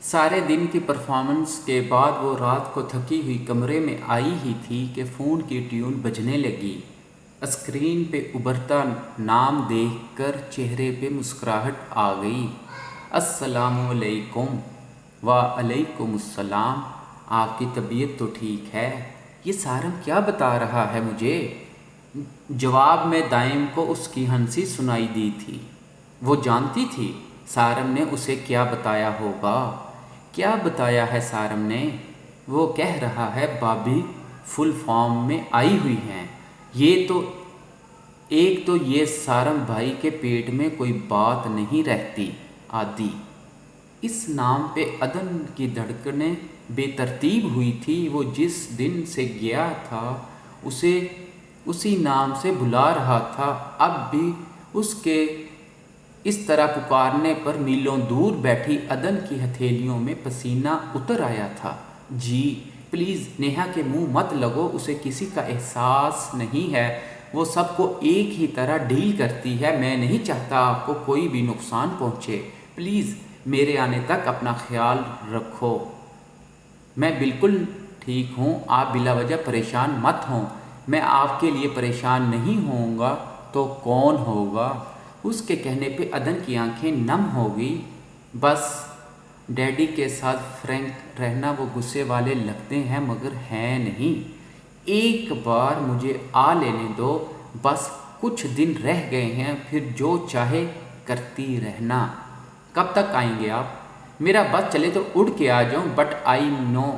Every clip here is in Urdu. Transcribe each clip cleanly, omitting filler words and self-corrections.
سارے دن کی پرفارمنس کے بعد وہ رات کو تھکی ہوئی کمرے میں آئی ہی تھی کہ فون کی ٹیون بجنے لگی۔ اسکرین پہ ابھرتا نام دیکھ کر چہرے پہ مسکراہٹ آ گئی۔ السلام علیکم۔ وعلیکم السلام۔ آپ کی طبیعت تو ٹھیک ہے؟ یہ سارم کیا بتا رہا ہے مجھے؟ جواب میں دائم کو اس کی ہنسی سنائی دی تھی۔ وہ جانتی تھی سارم نے اسے کیا بتایا ہوگا۔ کیا بتایا ہے سارم نے؟ وہ کہہ رہا ہے بھابھی فل فارم میں آئی ہوئی ہیں۔ ایک تو یہ سارم بھائی کے پیٹ میں کوئی بات نہیں رہتی آدھی۔ اس نام پہ عدن کی دھڑکنیں بے ترتیب ہوئی تھی۔ وہ جس دن سے گیا تھا اسے اسی نام سے بلا رہا تھا۔ اب بھی اس کے اس طرح پکارنے پر میلوں دور بیٹھی عدن کی ہتھیلیوں میں پسینہ اتر آیا تھا۔ جی پلیز نیہا کے منہ مت لگو، اسے کسی کا احساس نہیں ہے، وہ سب کو ایک ہی طرح ڈیل کرتی ہے۔ میں نہیں چاہتا آپ کو کوئی بھی نقصان پہنچے، پلیز میرے آنے تک اپنا خیال رکھو۔ میں بالکل ٹھیک ہوں، آپ بلا وجہ پریشان مت ہوں۔ میں آپ کے لیے پریشان نہیں ہوں گا تو کون ہوگا؟ اس کے کہنے پہ عدن کی آنکھیں نم ہو گئی۔ بس ڈیڈی کے ساتھ فرینک رہنا وہ غصے والے لگتے ہیں مگر ہیں نہیں۔ ایک بار مجھے آ لینے دو، بس کچھ دن رہ گئے ہیں، پھر جو چاہے کرتی رہنا۔ کب تک آئیں گے آپ؟ میرا بس چلے تو اڑ کے آ جاؤں، بٹ آئی نو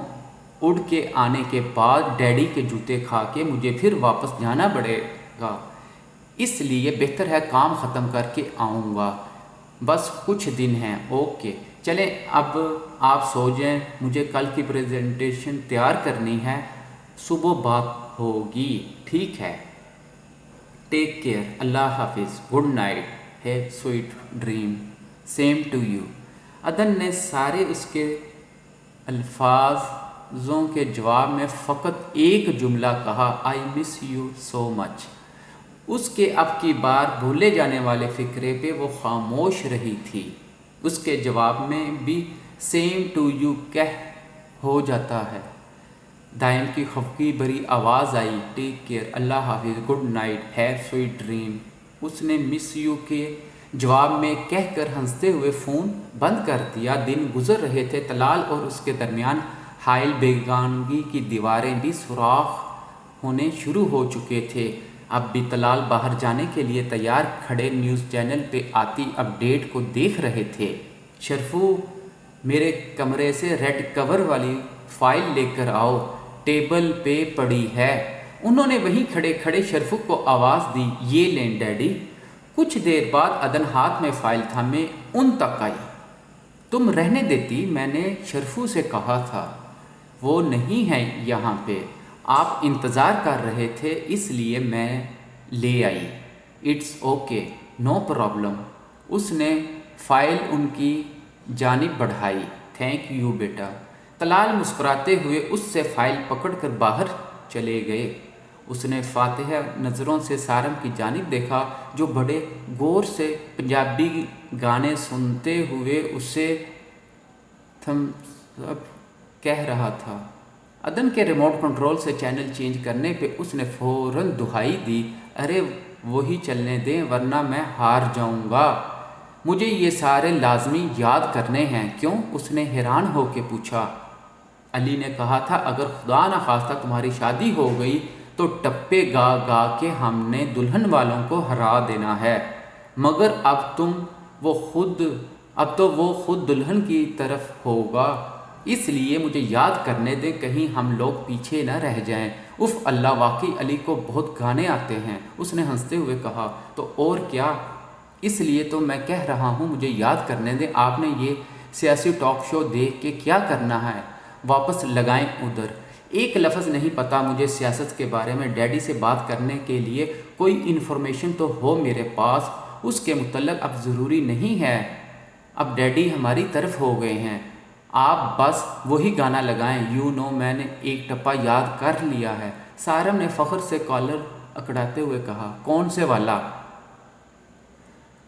اڑ کے آنے کے بعد ڈیڈی کے جوتے کھا کے مجھے پھر واپس جانا پڑے گا، اس لیے بہتر ہے کام ختم کر کے آؤں گا۔ بس کچھ دن ہیں۔ اوکے چلیں اب آپ سو جائیں، مجھے کل کی پریزنٹیشن تیار کرنی ہے، صبح بات ہوگی، ٹھیک ہے؟ ٹیک کیئر، اللہ حافظ، گڈ نائٹ، ہے sweet dream, same to you. Adan نے سارے اس کے الفاظوں کے جواب میں فقط ایک جملہ کہا، آئی مس یو سو مچ۔ اس کے اب کی بار بھولے جانے والے فقرے پہ وہ خاموش رہی تھی۔ اس کے جواب میں بھی سیم ٹو یو کہہ ہو جاتا ہے۔ دائم کی خفگی بھری آواز آئی، ٹیک کیئر، اللہ حافظ، good night, have sweet dream. اس نے مس یو کے جواب میں کہہ کر ہنستے ہوئے فون بند کر دیا۔ دن گزر رہے تھے، طلال اور اس کے درمیان حائل بیگانگی کی دیواریں بھی سوراخ ہونے شروع ہو چکے تھے۔ اب بھی طلال باہر جانے کے لیے تیار کھڑے نیوز چینل پہ آتی اپ ڈیٹ کو دیکھ رہے تھے۔ شرفو میرے کمرے سے ریڈ کور والی فائل لے کر آؤ، ٹیبل پہ پڑی ہے۔ انہوں نے وہیں کھڑے کھڑے شرفو کو آواز دی، یہ لیں ڈیڈی۔ کچھ دیر بعد عدن ہاتھ میں فائل تھامے ان تک آئی۔ تم رہنے دیتی، میں نے شرفو سے کہا تھا، وہ نہیں ہے یہاں پہ، آپ انتظار کر رہے تھے اس لیے میں لے آئی۔ It's okay, no problem. اس نے فائل ان کی جانب بڑھائی، تھینک یو بیٹا۔ طلال مسکراتے ہوئے اس سے فائل پکڑ کر باہر چلے گئے۔ اس نے فاتحہ نظروں سے سارم کی جانب دیکھا جو بڑے غور سے پنجابی گانے سنتے ہوئے اسے تھمس اپ کہہ رہا تھا۔ عدن کے ریموٹ کنٹرول سے چینل چینج کرنے پہ اس نے فوراً دہائی دی، ارے وہی چلنے دیں ورنہ میں ہار جاؤں گا، مجھے یہ سارے لازمی یاد کرنے ہیں۔ کیوں؟ اس نے حیران ہو کے پوچھا۔ علی نے کہا تھا اگر خدا نخواستہ تمہاری شادی ہو گئی تو ٹپے گا گا کے ہم نے دلہن والوں کو ہرا دینا ہے، مگر اب تو وہ خود دلہن کی طرف ہوگا، اس لیے مجھے یاد کرنے دیں کہیں ہم لوگ پیچھے نہ رہ جائیں۔ اف اللہ، واقعی علی کو بہت گانے آتے ہیں، اس نے ہنستے ہوئے کہا۔ تو اور کیا، اس لیے تو میں کہہ رہا ہوں مجھے یاد کرنے دیں۔ آپ نے یہ سیاسی ٹاک شو دیکھ کے کیا کرنا ہے، واپس لگائیں ادھر۔ ایک لفظ نہیں پتا مجھے سیاست کے بارے میں، ڈیڈی سے بات کرنے کے لیے کوئی انفارمیشن تو ہو میرے پاس، اس کے متعلق اب ضروری نہیں ہے، اب ڈیڈی ہماری طرف ہو گئے ہیں، آپ بس وہی گانا لگائیں، یو نو میں نے ایک ٹپا یاد کر لیا ہے۔ سارم نے فخر سے کالر اکڑاتے ہوئے کہا، کون سے والا؟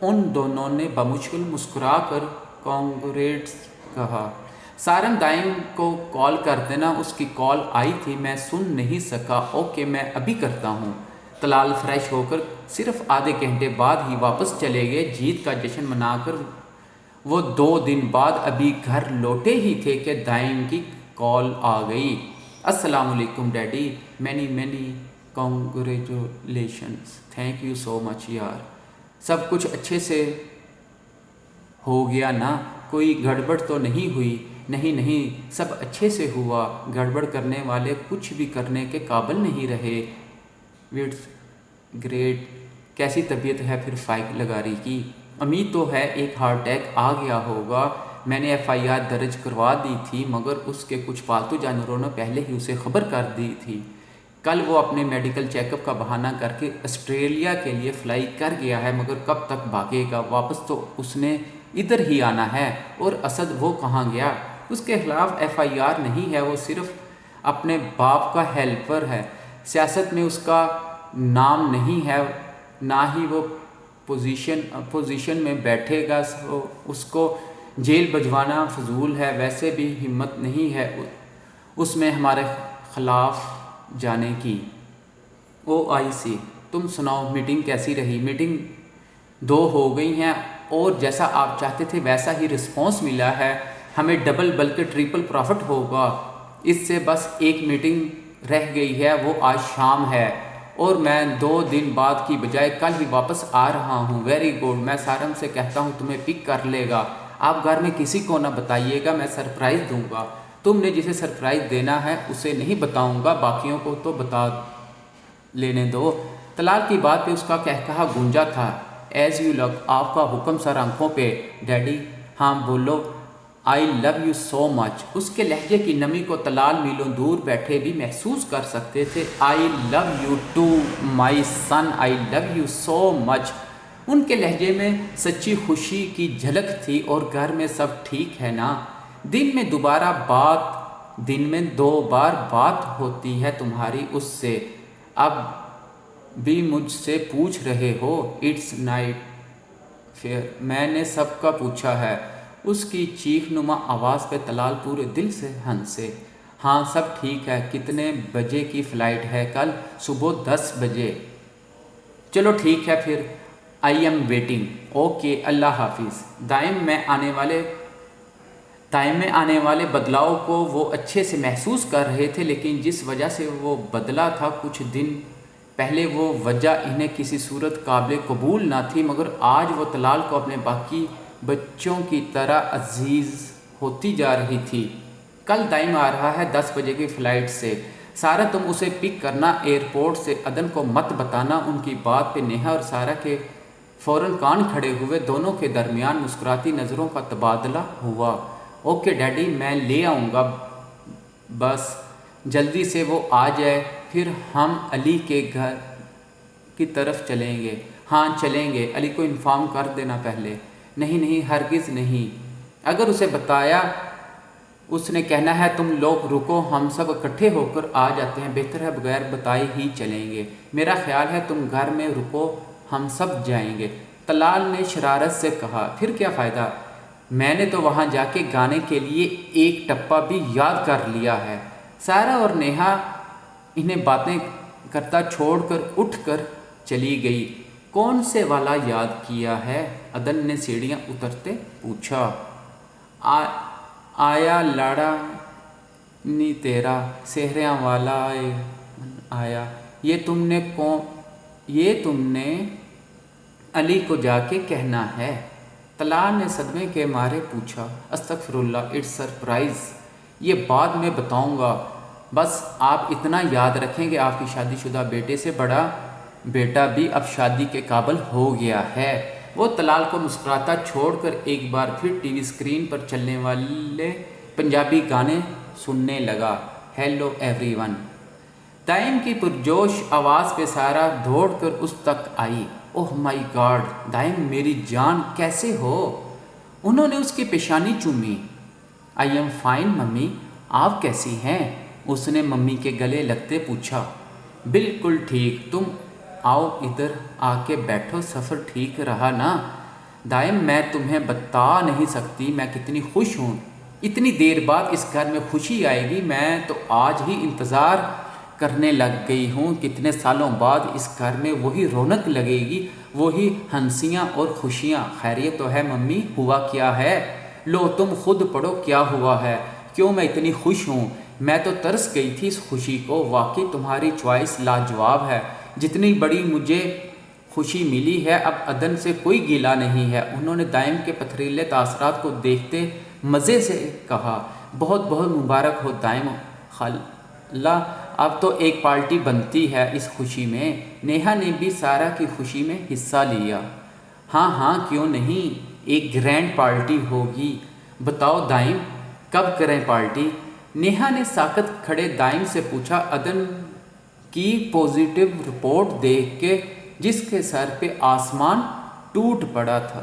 ان دونوں نے بمشکل مسکرا کر کانگریٹس کہا۔ سارم دائم کو کال کر دینا، اس کی کال آئی تھی، میں سن نہیں سکا۔ اوکے میں ابھی کرتا ہوں۔ طلال فریش ہو کر صرف آدھے گھنٹے بعد ہی واپس چلے گئے۔ جیت کا جشن منا کر وہ 2 دن بعد ابھی گھر لوٹے ہی تھے کہ دائم کی کال آ گئی۔ السلام علیکم daddy, many congratulations, thank you so much یار، سب کچھ اچھے سے ہو گیا نا؟ کوئی گڑبڑ تو نہیں ہوئی؟ نہیں، سب اچھے سے ہوا، گڑبڑ کرنے والے کچھ بھی کرنے کے قابل نہیں رہے۔ وٹس گریٹ، کیسی طبیعت ہے پھر فائق لگاری کی؟ امید تو ہے ایک ہارٹ اٹیک آ گیا ہوگا۔ میں نے FIR درج کروا دی تھی، مگر اس کے کچھ پالتو جانوروں نے پہلے ہی اسے خبر کر دی تھی۔ کل وہ اپنے میڈیکل چیک اپ کا بہانہ کر کے آسٹریلیا کے لیے فلائی کر گیا ہے، مگر کب تک بھاگے گا؟ واپس تو اس نے ادھر ہی آنا ہے۔ اور اسد وہ کہاں گیا؟ اس کے خلاف FIR نہیں ہے، وہ صرف اپنے باپ کا ہیلپر ہے۔ سیاست میں اس کا نام نہیں ہے، نہ ہی وہ پوزیشن میں بیٹھے گا، اس کو جیل بھجوانا فضول ہے۔ ویسے بھی ہمت نہیں ہے اس میں ہمارے خلاف جانے کی۔ OIC، تم سناؤ میٹنگ کیسی رہی؟ میٹنگ 2 ہو گئی ہیں اور جیسا آپ چاہتے تھے ویسا ہی رسپانس ملا ہے۔ ہمیں ڈبل بلکہ ٹرپل پروفٹ ہوگا۔ اس سے بس ایک میٹنگ رہ گئی ہے، وہ آج شام ہے، اور میں 2 دن بعد کی بجائے کل ہی واپس آ رہا ہوں۔ ویری گڈ، میں سارم سے کہتا ہوں تمہیں پک کر لے گا۔ آپ گھر میں کسی کو نہ بتائیے گا، میں سرپرائز دوں گا۔ تم نے جسے سرپرائز دینا ہے اسے نہیں بتاؤں گا، باقیوں کو تو بتا لینے دو۔ طلال کی بات پہ اس کا کہکہا گونجا تھا۔ ایز یو لک، آپ کا حکم سر آنکھوں پہ ڈیڈی۔ ہاں بولو۔ آئی لو یو سو مچ۔ اس کے لہجے کی نمی کو طلال میلوں دور بیٹھے بھی محسوس کر سکتے تھے۔ I love you to my son, I love you so much. ان کے لہجے میں سچی خوشی کی جھلک تھی۔ اور گھر میں سب ٹھیک ہے نا؟ دن میں 2 بار بات ہوتی ہے تمہاری اس سے، اب بھی مجھ سے پوچھ رہے ہو؟ اٹس نائٹ فیئر، میں نے سب کا پوچھا ہے۔ اس کی چیخ نما آواز پہ طلال پورے دل سے ہنسے۔ ہاں سب ٹھیک ہے۔ کتنے بجے کی فلائٹ ہے کل؟ صبح 10 بجے۔ چلو ٹھیک ہے پھر، آئی ایم ویٹنگ۔ اوکے، اللہ حافظ۔ دائم میں آنے والے بدلاؤ کو وہ اچھے سے محسوس کر رہے تھے، لیکن جس وجہ سے وہ بدلا تھا کچھ دن پہلے، وہ وجہ انہیں کسی صورت قابل قبول نہ تھی، مگر آج وہ طلال کو اپنے باقی بچوں کی طرح عزیز ہوتی جا رہی تھی۔ کل دائم آ رہا ہے 10 بجے کی فلائٹ سے۔ سارا تم اسے پک کرنا ایئرپورٹ سے، عدن کو مت بتانا۔ ان کی بات پہ نیہا اور سارا کے فوراً کان کھڑے ہوئے، دونوں کے درمیان مسکراتی نظروں کا تبادلہ ہوا۔ اوکے ڈیڈی، میں لے آؤں گا، بس جلدی سے وہ آ جائے، پھر ہم علی کے گھر کی طرف چلیں گے۔ ہاں چلیں گے، علی کو انفارم کر دینا پہلے۔ نہیں، ہرگز نہیں، اگر اسے بتایا اس نے کہنا ہے تم لوگ رکو، ہم سب اکٹھے ہو کر آ جاتے ہیں، بہتر ہے بغیر بتائے ہی چلیں گے۔ میرا خیال ہے تم گھر میں رکو، ہم سب جائیں گے، طلال نے شرارت سے کہا۔ پھر کیا فائدہ، میں نے تو وہاں جا کے گانے کے لیے ایک ٹپا بھی یاد کر لیا ہے۔ سارا اور نیہا انہیں باتیں کرتا چھوڑ کر اٹھ کر چلی گئی۔ کون سے والا یاد کیا ہے؟ عدن نے سیڑھیاں اترتے پوچھا۔ آیا لاڑا نی تیرا، سہریاں والا آیا، یہ تم نے علی کو جا کے کہنا ہے؟ طلال نے صدمے کے مارے پوچھا۔ استغفر اللہ، اٹس سرپرائز، یہ بعد میں بتاؤں گا، بس آپ اتنا یاد رکھیں کہ آپ کی شادی شدہ بیٹے سے بڑا بیٹا بھی اب شادی کے قابل ہو گیا ہے۔ وہ طلال کو مسکراتا چھوڑ کر ایک بار پھر ٹی وی اسکرین پر چلنے والے پنجابی گانے سننے لگا۔ ہیلو ایوری ون، دائم کی پرجوش آواز پہ سارا دوڑ کر اس تک آئی۔ اوہ مائی گاڈ، دائم میری جان کیسے ہو؟ انہوں نے اس کی پیشانی چومی۔ آئی ایم فائن ممی، آپ کیسی ہیں؟ اس نے ممی کے گلے لگتے پوچھا۔ بالکل ٹھیک، تم آؤ ادھر آ کے بیٹھو، سفر ٹھیک رہا نا؟ دائم میں تمہیں بتا نہیں سکتی میں کتنی خوش ہوں، اتنی دیر بعد اس گھر میں خوشی آئے گی، میں تو آج ہی انتظار کرنے لگ گئی ہوں، کتنے سالوں بعد اس گھر میں وہی رونق لگے گی، وہی ہنسیاں اور خوشیاں۔ خیریت تو ہے ممی؟ ہوا کیا ہے؟ لو تم خود پڑھو کیا ہوا ہے، کیوں میں اتنی خوش ہوں؟ میں تو ترس گئی تھی اس خوشی کو، واقعی تمہاری چوائس لاجواب ہے، جتنی بڑی مجھے خوشی ملی ہے اب عدن سے کوئی گیلا نہیں ہے۔ انہوں نے دائم کے پتھریلے تاثرات کو دیکھتے مزے سے کہا، بہت بہت مبارک ہو دائم خالہ، اب تو ایک پارٹی بنتی ہے اس خوشی میں۔ نیہا نے بھی سارہ کی خوشی میں حصہ لیا۔ ہاں ہاں کیوں نہیں، ایک گرینڈ پارٹی ہوگی۔ بتاؤ دائم کب کریں پارٹی؟ نیہا نے ساکت کھڑے دائم سے پوچھا، عدن کی پازیٹیو رپورٹ دیکھ کے جس کے سر پہ آسمان ٹوٹ پڑا تھا۔